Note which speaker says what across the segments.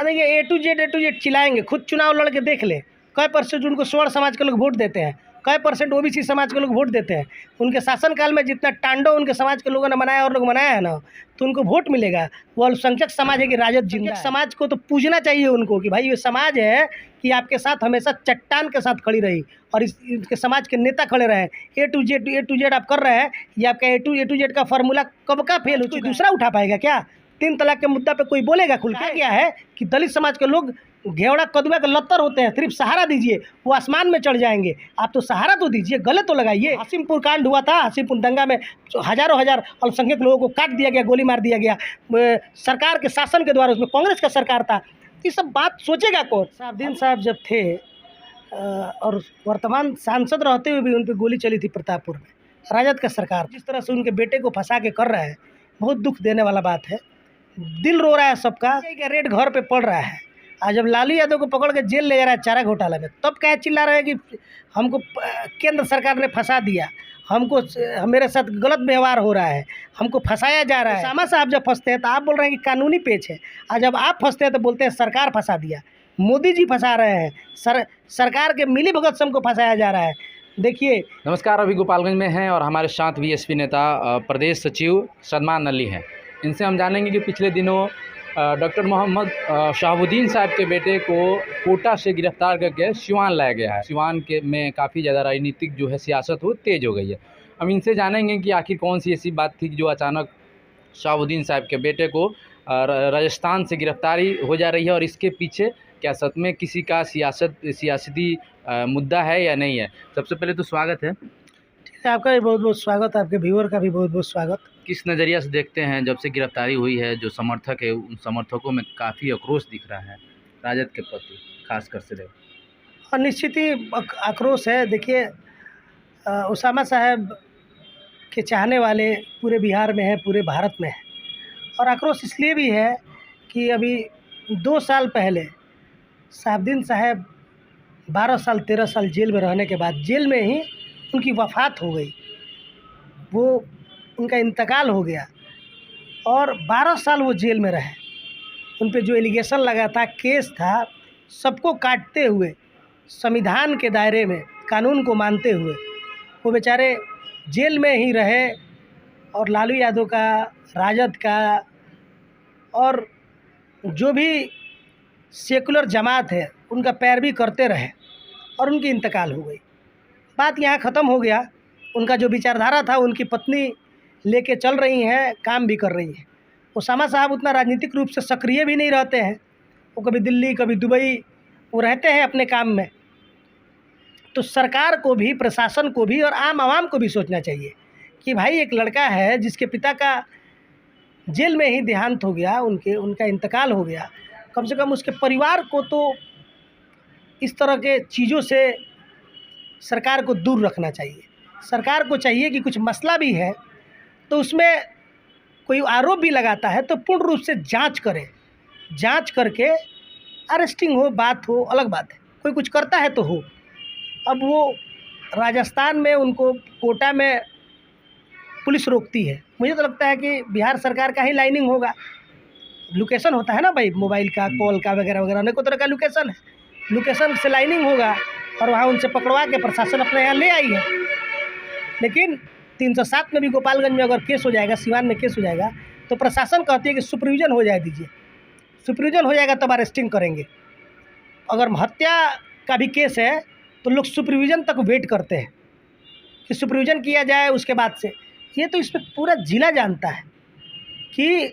Speaker 1: देखिए ए to Z चिल्लाएंगे, खुद चुनाव लड़ के देख ले, कई परसेंट उनको स्वर्ण समाज के लोग वोट देते हैं, कई परसेंट ओबीसी समाज के लोग वोट देते हैं। उनके शासनकाल में जितना तांडव उनके समाज के लोगों ने मनाया और लोग मनाया है ना, तो उनको वोट मिलेगा। वो अल्पसंख्यक समाज है कि राजद जिंदा समाज को तो पूजना चाहिए उनको कि भाई ये समाज है कि आपके साथ हमेशा चट्टान के साथ खड़ी रही और इसके समाज के नेता खड़े रहे। ए टू जेड आप कर रहे हैं, ये आपका ए टू जेड का फार्मूला कब का फेल हो चुका है। दूसरा उठा पाएगा क्या? 3 तलाक के मुद्दा पे कोई बोलेगा खुल के? क्या है कि दलित समाज के लोग घेवड़ा कदुआ के लत्तर होते हैं, सिर्फ सहारा दीजिए वो आसमान में चढ़ जाएंगे। आप तो सहारा तो दीजिए, गले तो लगाइए। हासिमपुर कांड हुआ था, हासिमपुर दंगा में हजारों अल्पसंख्यक लोगों को काट दिया गया, गोली मार दिया गया सरकार के शासन के द्वारा, उसमें कांग्रेस का सरकार था। ये सब बात सोचेगा कौन? साहबुद्दीन साहब जब थे और वर्तमान सांसद रहते हुए भी उन पर गोली चली थी प्रतापपुर में, राजद का सरकार जिस तरह से उनके बेटे को फंसा के कर रहा है, बहुत दुख देने वाला बात है। दिल रो रहा है सबका। रेड घर पे पड़ रहा है। आज जब लालू यादव को पकड़ के जेल ले जा रहा है चारा घोटाला में, तब क्या चिल्ला रहे हैं कि हमको केंद्र सरकार ने फंसा दिया, हमको मेरे साथ गलत व्यवहार हो रहा है, हमको फंसाया जा रहा है। सामा साहब जब फंसते हैं तो आप बोल रहे हैं कि कानूनी पेच है, और जब आप फंसते हैं तो बोलते हैं सरकार फंसा दिया, मोदी जी फंसा रहे हैं, सरकार के मिली भगत से हमको फंसाया जा रहा है। देखिए,
Speaker 2: नमस्कार, अभी गोपालगंज में हैं और हमारे साथ बीएसपी नेता प्रदेश सचिव सलमान अली हैं। इनसे हम जानेंगे कि पिछले दिनों डॉक्टर मोहम्मद शहाबुद्दीन साहब के बेटे को कोटा से गिरफ्तार करके सिवान लाया गया है। सिवान के में काफ़ी ज़्यादा राजनीतिक जो है सियासत वो तेज़ हो गई है। हम इनसे जानेंगे कि आखिर कौन सी ऐसी बात थी जो अचानक शहाबुद्दीन साहब के बेटे को राजस्थान से गिरफ्तारी हो जा रही है, और इसके पीछे क्या सच में किसी का सियासती मुद्दा है या नहीं है। सबसे पहले तो स्वागत है।
Speaker 1: ठीक है, आपका भी बहुत बहुत स्वागत, आपके व्यूअर का भी बहुत बहुत स्वागत।
Speaker 2: किस नज़रिया से देखते हैं जब से गिरफ्तारी हुई है, जो समर्थक है उन समर्थकों में काफ़ी आक्रोश दिख रहा है राजद के प्रति, खासकर से?
Speaker 1: और निश्चित ही आक्रोश है। देखिए, उसामा साहब के चाहने वाले पूरे बिहार में हैं, पूरे भारत में हैं, और आक्रोश इसलिए भी है कि अभी 2 साल पहले शहाबुद्दीन साहब 12 साल 13 साल जेल में रहने के बाद जेल में ही उनकी वफ़ात हो गई, वो उनका इंतकाल हो गया, और 12 साल वो जेल में रहे। उन पे जो एलिगेशन लगा था, केस था, सबको काटते हुए संविधान के दायरे में कानून को मानते हुए वो बेचारे जेल में ही रहे, और लालू यादव का, राजद का और जो भी सेकुलर जमात है उनका पैरवी करते रहे, और उनकी इंतकाल हो गई। बात यहाँ ख़त्म हो गया। उनका जो विचारधारा था, उनकी पत्नी लेके चल रही हैं, काम भी कर रही हैं। उसामा साहब उतना राजनीतिक रूप से सक्रिय भी नहीं रहते हैं, वो कभी दिल्ली कभी दुबई वो रहते हैं अपने काम में। तो सरकार को भी, प्रशासन को भी और आम आवाम को भी सोचना चाहिए कि भाई एक लड़का है जिसके पिता का जेल में ही देहांत हो गया, उनका इंतकाल हो गया, कम से कम उसके परिवार को तो इस तरह के चीज़ों से सरकार को दूर रखना चाहिए। सरकार को चाहिए कि कुछ मसला भी है तो उसमें कोई आरोप भी लगाता है तो पूर्ण रूप से जांच करे, जांच करके अरेस्टिंग हो, बात हो, अलग बात है। कोई कुछ करता है तो हो। अब वो राजस्थान में उनको कोटा में पुलिस रोकती है, मुझे तो लगता है कि बिहार सरकार का ही लाइनिंग होगा। लोकेशन होता है ना भाई, मोबाइल का, कॉल का वगैरह वगैरह, अनेकों तरह का लोकेशन है, लोकेशन से लाइनिंग होगा और वहाँ उनसे पकड़वा के प्रशासन अपने यहाँ ले आई है। लेकिन 307 में भी गोपालगंज में अगर केस हो जाएगा, सिवान में केस हो जाएगा, तो प्रशासन कहती है कि सुपरविजन हो जाए दीजिए, सुपरविजन हो जाएगा तब अरेस्टिंग करेंगे। अगर हत्या का भी केस है तो लोग सुपरविजन तक वेट करते हैं कि सुपरविजन किया जाए उसके बाद से। ये तो इसमें पूरा जिला जानता है कि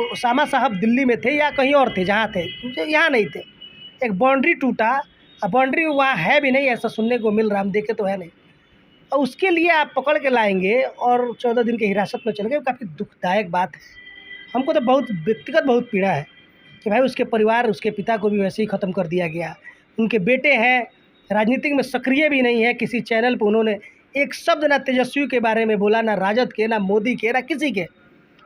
Speaker 1: उसामा साहब दिल्ली में थे या कहीं और थे, जहाँ थे, यहाँ नहीं थे। एक बाउंड्री टूटा, अब बाउंड्री वहाँ है भी नहीं, ऐसा सुनने को मिल रहा, हम देखे तो है नहीं, और उसके लिए आप पकड़ के लाएंगे और 14 दिन की हिरासत में चले गए। काफ़ी दुखदायक बात है। हमको तो बहुत व्यक्तिगत बहुत पीड़ा है कि भाई उसके परिवार, उसके पिता को भी वैसे ही ख़त्म कर दिया गया। उनके बेटे हैं, राजनीतिक में सक्रिय भी नहीं है, किसी चैनल पर उन्होंने एक शब्द ना तेजस्वी के बारे में बोला, ना राजद के, ना मोदी के, ना किसी के।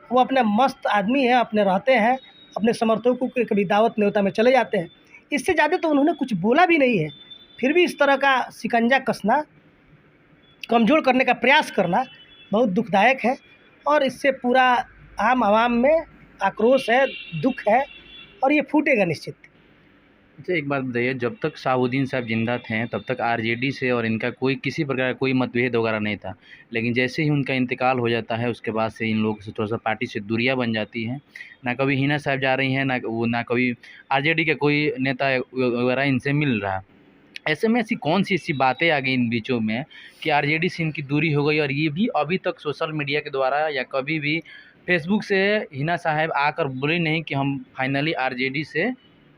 Speaker 1: वो अपना मस्त आदमी है, अपने रहते हैं, अपने समर्थकों के कभी दावत न्योता में चले जाते हैं। इससे ज़्यादा तो उन्होंने कुछ बोला भी नहीं है। फिर भी इस तरह का शिकंजा कसना, कमज़ोर करने का प्रयास करना बहुत दुखदायक है, और इससे पूरा आम आवाम में आक्रोश है, दुख है, और ये फूटेगा निश्चित।
Speaker 2: अच्छा, एक बात बताइए, जब तक शहाबुद्दीन साहब जिंदा थे तब तक आरजेडी से और इनका कोई किसी प्रकार का कोई मतभेद वगैरह नहीं था, लेकिन जैसे ही उनका इंतकाल हो जाता है उसके बाद से इन लोगों से थोड़ा सा पार्टी से दूरियां बन जाती हैं। ना कभी हिना साहब जा रही हैं, ना कभी आरजेडी के कोई नेता वगैरह इनसे मिल रहा। ऐसे में ऐसी कौन सी ऐसी बातें आ गई इन बीचों में कि आरजेडी से इनकी दूरी हो गई, और ये भी अभी तक सोशल मीडिया के द्वारा या कभी भी फेसबुक से हिना साहब आकर बोली नहीं कि हम फाइनली आरजेडी से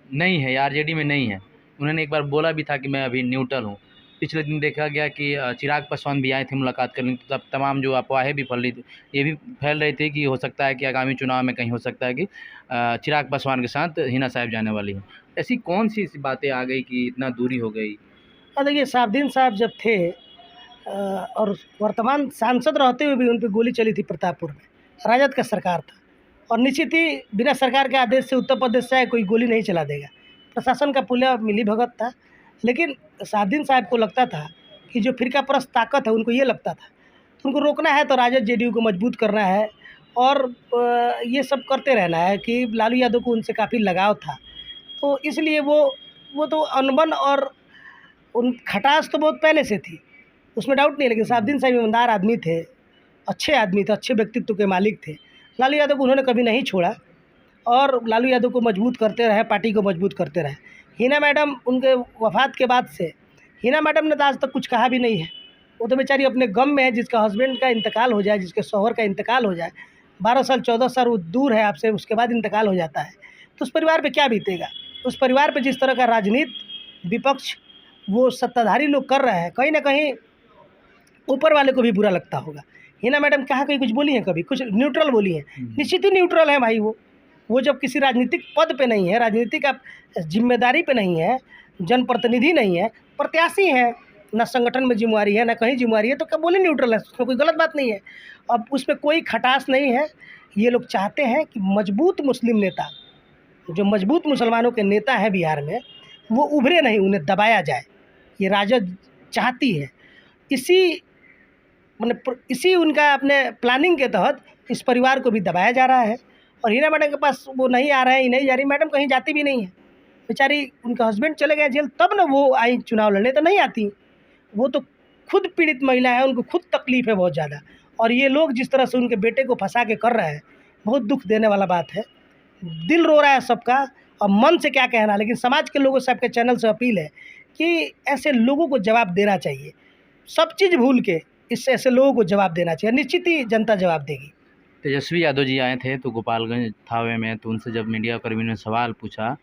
Speaker 2: नहीं है या आरजेडी में नहीं है। उन्होंने एक बार बोला भी था कि मैं अभी न्यूट्रल हूँ। पिछले दिन देखा गया कि चिराग पासवान भी आए थे मुलाकात करने, तब तमाम जो अफवाहें भी फैल रही थी, ये भी फैल रही थी कि हो सकता है कि आगामी चुनाव में कहीं हो सकता है कि चिराग पासवान के साथ हिना साहब जाने वाली हैं। ऐसी कौन सी ऐसी बातें आ गई कि इतना दूरी हो गई?
Speaker 1: और देखिए, शहाबुद्दीन साहब जब थे और वर्तमान सांसद रहते हुए भी उन पर गोली चली थी प्रतापपुर में, राजद का सरकार था, और निश्चित ही बिना सरकार के आदेश से उत्तर प्रदेश से कोई गोली नहीं चला देगा। प्रशासन का पूरा मिलीभगत था। लेकिन शहाबुद्दीन साहब को लगता था कि जो फिरका परस्त ताकत है, उनको ये लगता था तो उनको रोकना है तो राजद जेडीयू को मजबूत करना है, और ये सब करते रहना है कि लालू यादव को उनसे काफ़ी लगाव था। तो इसलिए वो तो अनबन और उन खटास तो बहुत पहले से थी, उसमें डाउट नहीं है। लेकिन शहाबुद्दीन साहब ईमानदार आदमी थे, अच्छे आदमी थे, अच्छे व्यक्तित्व के मालिक थे। लालू यादव को उन्होंने कभी नहीं छोड़ा और लालू यादव को मजबूत करते रहे, पार्टी को मजबूत करते रहे। हिना मैडम उनके वफ़ात के बाद से, हिना मैडम ने तो आज तक कुछ कहा भी नहीं है। वो तो बेचारी अपने गम में है। जिसका हस्बैंड का इंतकाल हो जाए, जिसके शौहर का इंतकाल हो जाए, 12 साल 14 साल वो दूर है आपसे, उसके बाद इंतकाल हो जाता है, तो उस परिवार पे क्या बीतेगा। उस परिवार पे जिस तरह का राजनीति विपक्ष वो सत्ताधारी लोग कर रहे हैं, कहीं ना कहीं ऊपर वाले को भी बुरा लगता होगा। हिना मैडम कहाँ कहीं कुछ बोली हैं, कभी कुछ न्यूट्रल बोली हैं? निश्चित ही न्यूट्रल है भाई। वो जब किसी राजनीतिक पद पे नहीं है, राजनीतिक आप जिम्मेदारी पे नहीं है, जनप्रतिनिधि नहीं है, प्रत्याशी है, ना संगठन में जिम्मेवारी है, ना कहीं जिम्मेवारी है, तो क्या बोले न्यूट्रल है, उसमें कोई गलत बात नहीं है। अब उसमें कोई खटास नहीं है। ये लोग चाहते हैं कि मजबूत मुस्लिम नेता, जो मजबूत मुसलमानों के नेता हैं बिहार में, वो उभरे नहीं, उन्हें दबाया जाए। ये राजद चाहती है। इसी उनका अपने प्लानिंग के तहत इस परिवार को भी दबाया जा रहा है। और हिना मैडम के पास वो नहीं आ रहे हैं, नहीं जा रही। मैडम कहीं जाती भी नहीं है बेचारी। उनका हस्बैंड चले गए जेल, तब ना वो आई चुनाव लड़ने, तो नहीं आती। वो तो खुद पीड़ित महिला है, उनको खुद तकलीफ़ है बहुत ज़्यादा। और ये लोग जिस तरह से उनके बेटे को फंसा के कर रहे हैं, बहुत दुख देने वाला बात है। दिल रो रहा है सबका, और मन से क्या कहना। लेकिन समाज के लोगों से, आपके चैनल से अपील है कि ऐसे लोगों को जवाब देना चाहिए। सब चीज़ भूल के इससे ऐसे लोगों को जवाब देना चाहिए। निश्चित ही जनता जवाब देगी।
Speaker 2: तेजस्वी यादव जी आए थे तो गोपालगंज थावे में, तो उनसे जब मीडिया कर्मियों ने सवाल पूछा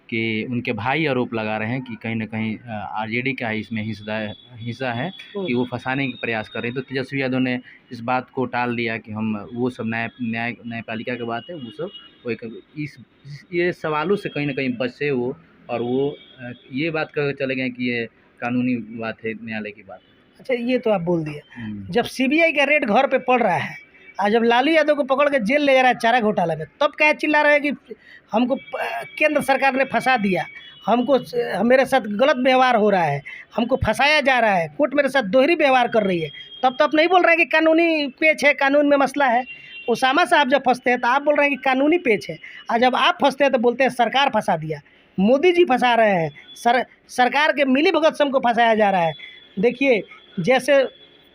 Speaker 2: कि उनके भाई आरोप लगा रहे हैं कि कहीं ना कहीं आरजेडी का इसमें हिस्सा है कि वो फंसाने का प्रयास कर रहे हैं, तो तेजस्वी यादव ने इस बात को टाल दिया कि हम वो सब न्यायपालिका की बात है, वो सब वो ये सवालों से कहीं ना कहीं बचे वो, और वो ये बात कर चले गए कि ये कानूनी बात है, न्यायालय की बात है।
Speaker 1: अच्छा, ये तो आप बोल दिए। जब सीबीआई का रेड घर पे पड़ रहा है, आज जब लालू यादव को पकड़ के जेल ले जा रहा है चारा घोटाला में, तब क्या चिल्ला रहे हैं कि हमको केंद्र सरकार ने फंसा दिया, हमको मेरे साथ गलत व्यवहार हो रहा है, हमको फंसाया जा रहा है, कोर्ट मेरे साथ दोहरी व्यवहार कर रही है। तब तो आप नहीं बोल रहे हैं कि कानूनी पेच है, कानून में मसला है। उसामा साहब जब फंसते हैं तो आप बोल रहे हैं कि कानूनी पेच है, और जब आप फंसते हैं तो बोलते हैं सरकार फंसा दिया, मोदी जी फंसा रहे हैं, सरकार के मिलीभगत से हमको फंसाया जा रहा है। देखिए, जैसे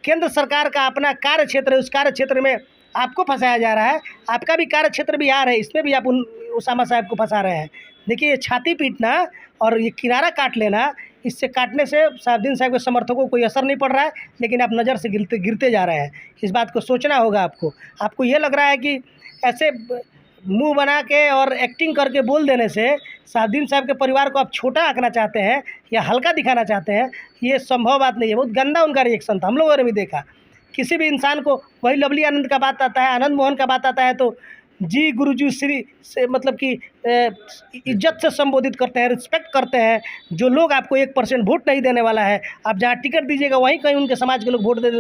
Speaker 1: केंद्र सरकार का अपना कार्य क्षेत्र है, उस कार्य क्षेत्र में आपको फंसाया जा रहा है। आपका भी कार्य क्षेत्र बिहार है, इसमें भी आप उसामा साहब को फंसा रहे हैं। देखिए, ये छाती पीटना और ये किनारा काट लेना, इससे काटने से शहाबुद्दीन साहब के समर्थकों को कोई असर नहीं पड़ रहा है, लेकिन आप नज़र से गिरते जा रहे हैं। इस बात को सोचना होगा आपको ये लग रहा है कि ऐसे मुंह बना के और एक्टिंग करके बोल देने से शहाबुद्दीन साहब के परिवार को आप छोटा आंकना चाहते हैं या हल्का दिखाना चाहते हैं, ये संभव बात नहीं है। बहुत गंदा उनका रिएक्शन था, हम लोगों ने भी देखा। किसी भी इंसान को, वही लवली आनंद का बात आता है, आनंद मोहन का बात आता है, तो जी गुरुजी श्री से मतलब कि इज्जत से संबोधित करते हैं, रिस्पेक्ट करते हैं। जो लोग आपको 1% वोट नहीं देने वाला है, आप जहाँ टिकट दीजिएगा वहीं कहीं उनके समाज के लोग वोट दे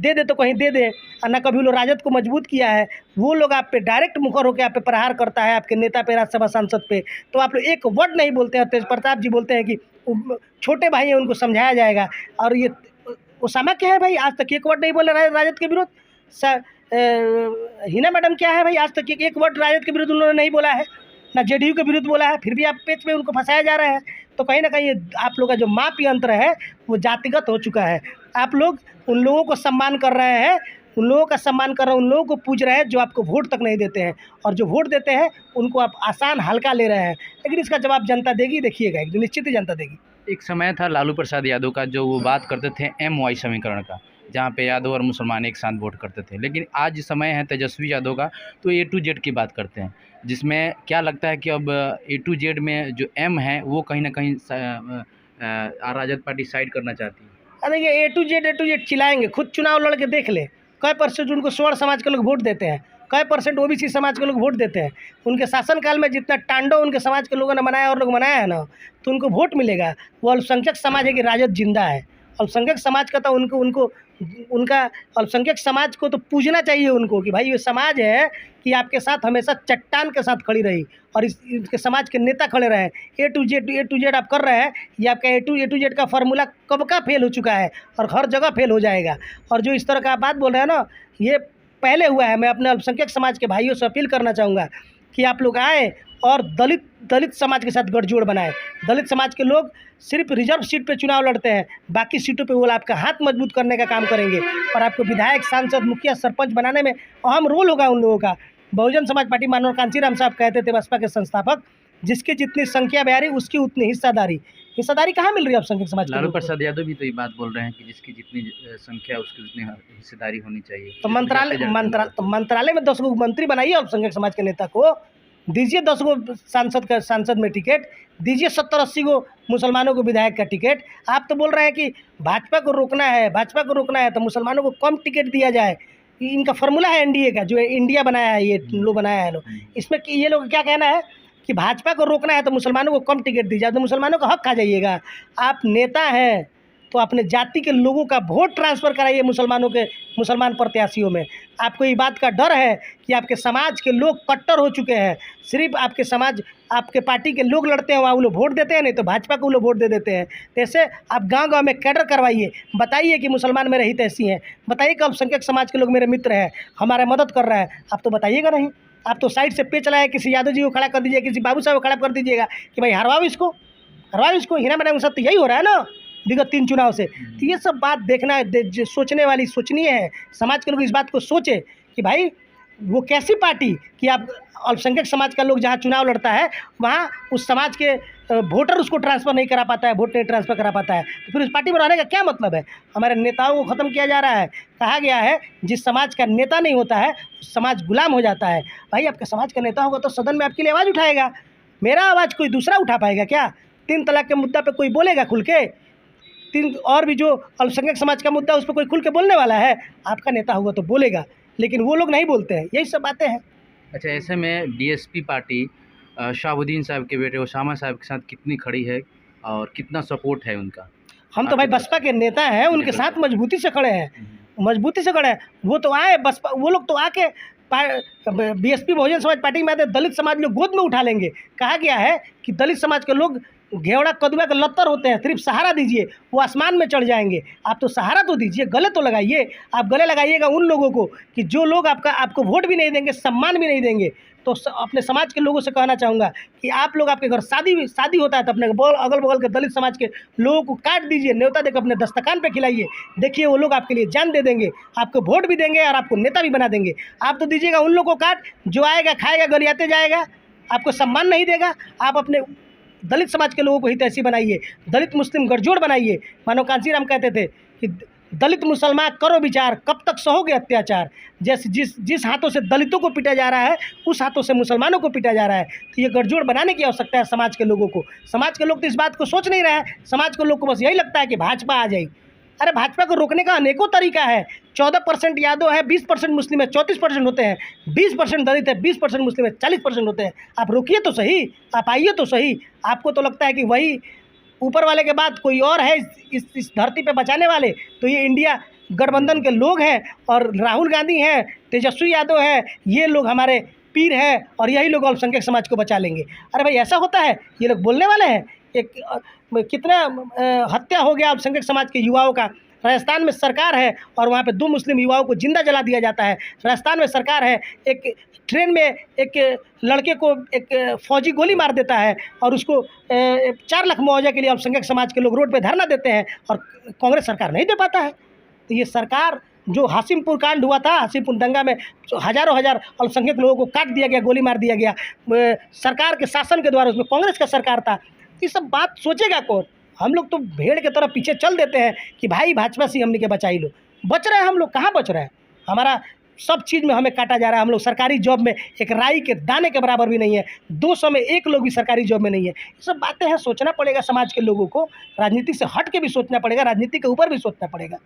Speaker 1: दे तो कहीं दे दे। और ना कभी लोग राजद को मजबूत किया है, वो लोग आप पे डायरेक्ट मुखर होकर आप पे प्रहार करता है, आपके नेता पे, राज्यसभा सांसद पे, तो आप लोग एक वर्ड नहीं बोलते हैं। तेज प्रताप जी बोलते हैं कि छोटे भाई हैं, उनको समझाया जाएगा। और ये उसामा क्या है भाई, आज तक एक वर्ड नहीं बोले राजद के विरुद्ध। हिना मैडम क्या है भाई, आज तक एक वर्ड राजद के विरुद्ध उन्होंने नहीं बोला है। ना जेडीयू के विरुद्ध बोला है, फिर भी आप पेच में उनको फंसाया जा रहा है। तो कहीं ना कहीं ये आप लोग का जो माप यंत्र है वो जातिगत हो चुका है। आप लोग उन लोगों को सम्मान कर रहे हैं, उन लोगों का सम्मान कर रहे हैं, उन लोगों को पूज रहे हैं जो आपको वोट तक नहीं देते हैं, और जो वोट देते हैं उनको आप आसान हल्का ले रहे हैं। लेकिन इसका जवाब जनता देगी, देखिएगा एक दिन निश्चित ही जनता देगी।
Speaker 2: एक समय था लालू प्रसाद यादव का, जो वो बात करते थे MY समीकरण का, जहाँ पे यादव और मुसलमान एक साथ वोट करते थे। लेकिन आज समय है तेजस्वी यादव का, तो A to Z की बात करते हैं, जिसमें क्या लगता है कि अब A to Z में जो M है वो कहीं ना कहीं राजद पार्टी साइड करना चाहती है।
Speaker 1: देखिए A to Z चिल्लाएंगे, खुद चुनाव लड़ के देख ले, कै परसेंट उनको स्वर्ण समाज के लोग वोट देते हैं, कै परसेंट OBC समाज के लोग वोट देते हैं। उनके शासनकाल में जितना तांडव उनके समाज के लोगों ने मनाया और लोग मनाया है ना, तो उनको वोट मिलेगा। वो अल्पसंख्यक समाज है कि राजद जिंदा है। अल्पसंख्यक समाज का तो उनका अल्पसंख्यक समाज को तो पूजना चाहिए उनको, कि भाई ये समाज है कि आपके साथ हमेशा चट्टान के साथ खड़ी रही, और इसके समाज के नेता खड़े रहे। A to Z आप कर रहे हैं, ये आपका A to Z का फार्मूला कब का फेल हो चुका है और हर जगह फेल हो जाएगा। और जो इस तरह का आप बात बोल रहे हैं ना, ये पहले हुआ है। मैं अपने अल्पसंख्यक समाज के भाइयों से अपील करना चाहूँगा कि आप लोग आएँ और दलित समाज के साथ गठजोड़ बनाएं। दलित समाज के लोग सिर्फ रिजर्व सीट पे चुनाव लड़ते हैं, बाकी सीटों पे वो आपका हाथ मजबूत करने का काम करेंगे, और आपको विधायक, सांसद, मुखिया, सरपंच बनाने में अहम रोल होगा उन लोगों का। बहुजन समाज पार्टी मानव कांचीराम साहब कहते थे, बसपा के संस्थापक, जिसकी जितनी संख्या बयारी उसकी उतनी हिस्सेदारी कहाँ मिल रही है अल्पसंख्यक समाज को?
Speaker 2: लालू प्रसाद यादव भी तो ये बात बोल रहे हैं कि जिसकी जितनी संख्या उसकी उतनी हिस्सेदारी होनी चाहिए।
Speaker 1: तो मंत्रालय में 10 गो मंत्री बनाइए अल्पसंख्यक समाज के नेता को, दीजिए 10 गो सांसद में टिकट, दीजिए 70-80 गो मुसलमानों को विधायक का टिकट। आप तो बोल रहे हैं कि भाजपा को रोकना है तो मुसलमानों को कम टिकट दिया जाए। इनका फार्मूला है NDA का, जो इंडिया बनाया है, ये लोग बनाया है लोग। इसमें ये लोग क्या कहना है कि भाजपा को रोकना है तो मुसलमानों को कम टिकट दी जाए, तो मुसलमानों का हक खा जाइएगा। आप नेता हैं तो अपने जाति के लोगों का वोट ट्रांसफ़र कराइए मुसलमान प्रत्याशियों में। आपको ये बात का डर है कि आपके समाज के लोग कट्टर हो चुके हैं, सिर्फ आपके पार्टी के लोग लड़ते हैं, वहाँ वो लोग वोट देते हैं, नहीं तो भाजपा को वो लोग वोट दे देते हैं। तो ऐसे आप गांव-गांव में कैडर करवाइए, बताइए कि मुसलमान मेरे हित ऐसी हैं, बताइए कि अल्पसंख्यक समाज के लोग मेरे मित्र हैं, हमारा मदद कर रहा है। आप तो बताइएगा नहीं, आप तो साइड से पे चलाए, किसी यादव जी को खड़ा कर दीजिए, किसी बाबू साहब को खड़ा कर दीजिएगा कि भाई हरवाओ इसको। हीरा मैडम के साथ तो यही हो रहा है ना विगत 3 चुनाव से। तो ये सब बात देखना सोचनीय है। समाज के लोग इस बात को सोचे कि भाई वो कैसी पार्टी कि आप अल्पसंख्यक समाज का लोग जहाँ चुनाव लड़ता है वहाँ उस समाज के वोटर उसको ट्रांसफ़र नहीं करा पाता है, वोट नहीं ट्रांसफ़र करा पाता है, तो फिर उस पार्टी में रहने का क्या मतलब है? हमारे नेताओं को ख़त्म किया जा रहा है। कहा गया है जिस समाज का नेता नहीं होता है उस समाज गुलाम हो जाता है। भाई आपके समाज का नेता होगा तो सदन में आपके लिए आवाज़ उठाएगा, मेरा आवाज़ कोई दूसरा उठा पाएगा क्या? 3 तलाक के मुद्दा पर कोई बोलेगा खुल के? और भी जो अल्पसंख्यक समाज का मुद्दा उस पर कोई खुल के बोलने वाला है? आपका नेता होगा तो बोलेगा, लेकिन वो लोग नहीं बोलते हैं। यही सब बातें हैं।
Speaker 2: अच्छा, ऐसे में DSP पार्टी शहाबुद्दीन साहब के बेटे उसामा साहब के साथ कितनी खड़ी है और कितना सपोर्ट है उनका?
Speaker 1: हम तो भाई बसपा के नेता हैं, उनके साथ मजबूती से खड़े हैं। वो तो आए बसपा, वो लोग तो आके BSP बहुजन समाज पार्टी में आते दलित समाज लोग गोद में उठा लेंगे। कहा गया है कि दलित समाज के लोग घेवड़ा कदुआ के लत्तर होते हैं, सिर्फ सहारा दीजिए वो आसमान में चढ़ जाएंगे। आप तो सहारा तो दीजिए, गले तो लगाइए। आप गले लगाइएगा उन लोगों को कि जो लोग आपको वोट भी नहीं देंगे, सम्मान भी नहीं देंगे। तो अपने समाज के लोगों से कहना चाहूँगा कि आप लोग आपके घर शादी होता है तो अपने अगल बगल के दलित समाज के लोगों को काट दीजिए, न्योता देकर अपने दस्तरखान पे खिलाइए। देखिए वो लोग आपके लिए जान दे देंगे, आपको वोट भी देंगे और आपको नेता भी बना देंगे। आप तो दीजिएगा उन लोगों को काट, जो आएगा खाएगा गरियाते जाएगा, आपको सम्मान नहीं देगा। आप अपने दलित समाज के लोगों को हितैषी बनाइए, दलित मुस्लिम गठजोड़ बनाइए। मानव कांचीराम कहते थे कि दलित मुसलमान करो विचार, कब तक सहोगे अत्याचार। जैसे जिस हाथों से दलितों को पीटा जा रहा है उस हाथों से मुसलमानों को पीटा जा रहा है। तो ये गठजोड़ बनाने की आवश्यकता है समाज के लोगों को। समाज के लोग तो इस बात को सोच नहीं रहे हैं। समाज के लोग को बस यही लगता है कि भाजपा आ जाए। अरे भाजपा को रोकने का अनेकों तरीका है। 14% यादव है, 20% मुस्लिम है, 34% होते हैं, 20% दलित है, 20% मुस्लिम है, 40% होते हैं। आप रोकिए तो सही, आप आइए तो सही। आपको तो लगता है कि वही ऊपर वाले के बाद कोई और है इस धरती पे बचाने वाले, तो ये इंडिया गठबंधन के लोग हैं और राहुल गांधी हैं, तेजस्वी यादव है, ये लोग हमारे पीर हैं और यही लोग अल्पसंख्यक समाज को बचा लेंगे। अरे भाई ऐसा होता है? ये लोग बोलने वाले हैं। कितना हत्या हो गया अल्पसंख्यक समाज के युवाओं का। राजस्थान में सरकार है और वहाँ पे 2 मुस्लिम युवाओं को जिंदा जला दिया जाता है। राजस्थान में सरकार है, एक ट्रेन में एक लड़के को एक फौजी गोली मार देता है और उसको 4 लाख मुआवजा के लिए अल्पसंख्यक समाज के लोग रोड पे धरना देते हैं और कांग्रेस सरकार नहीं दे पाता है। तो ये सरकार, जो हाशिमपुर कांड हुआ था, हाशिमपुर दंगा में हज़ारों अल्पसंख्यक लोगों को काट दिया गया, गोली मार दिया गया, सरकार के शासन के द्वारा, उसमें कांग्रेस का सरकार था। ये सब बात सोचेगा कौन? हम लोग तो भेड़ की तरह पीछे चल देते हैं कि भाई भाजपा से हमने के बचाई लो। बच रहे हैं हम लोग? कहाँ बच रहे हैं? हमारा सब चीज़ में हमें काटा जा रहा है। हम लोग सरकारी जॉब में एक राई के दाने के बराबर भी नहीं है, 200 में 1 लोग भी सरकारी जॉब में नहीं है। ये सब बातें हैं, सोचना पड़ेगा समाज के लोगों को, राजनीति से हट के भी सोचना पड़ेगा, राजनीति के ऊपर भी सोचना पड़ेगा।